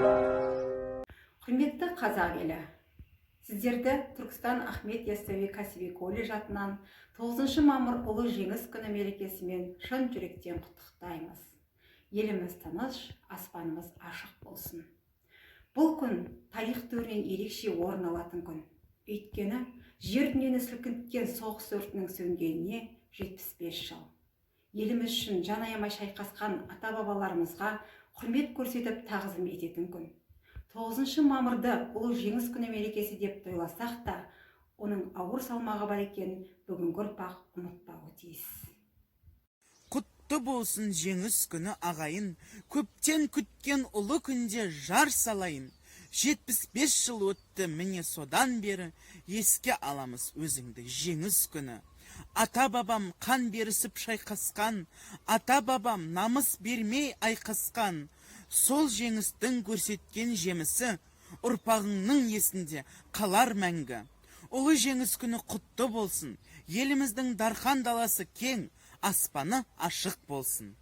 Құрметті қазақ елі, сіздерді Түркістан Ахмет Яссауи кәсіби колледж атынан 9 мамыр ұлы жеңіс күні мерекесімен шын жүректен құттықтаймыз. Еліміз тыныш, аспанымыз ашық болсын. Бұл күн тарих төрінен ерекше орын алатын күн. Өйткені жер дүниені сілкінткен соғыс өртінің сөнгеніне 75 жыл. Еліміз үшін жан аямай шайқасқан ата-бабаларымызға құрмет көрсетіп тағзым ететін күн. 9 мамырды ұлы жеңіс күні мерекесі деп тойласақ та, оның ауыр салмағы бар екенін бүгінгі ұрпақ ұмытпауы тиіс. Құтты болсын жеңіс күні ағайын, көптен күткен ұлы күнде жар салайын. 75 жыл өтті, міне содан бері еске аламыз өзіңді жеңіс күні. Ата-бабам қан берісіп шайқасқан, ата-бабам намыс бермей айқасқан. Сол жеңістің көрсеткен жемісі ұрпағыңның есінде қалар мәңгі. Ұлы жеңіс күні құтты болсын, еліміздің дархан даласы кең, аспаны ашық болсын.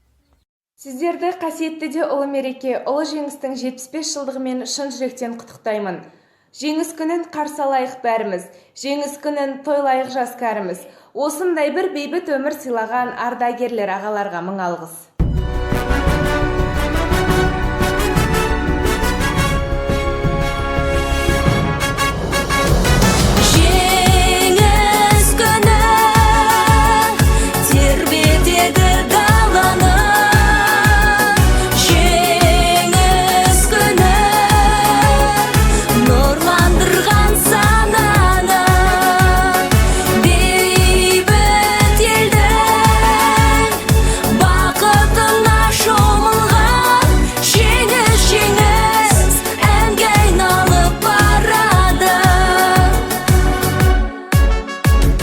Сіздерді қасиетті де ұлы мереке, ұлы жеңістің 75 жылдығымен шын жүректен құттықтаймын. Жеңіс күнін қарсы алайық бәріміз, жеңіс күнін тойлайық жас кәріміз. Осындай бір бейбіт өмір сыйлаған ардагерлер ағаларға мың алғыс.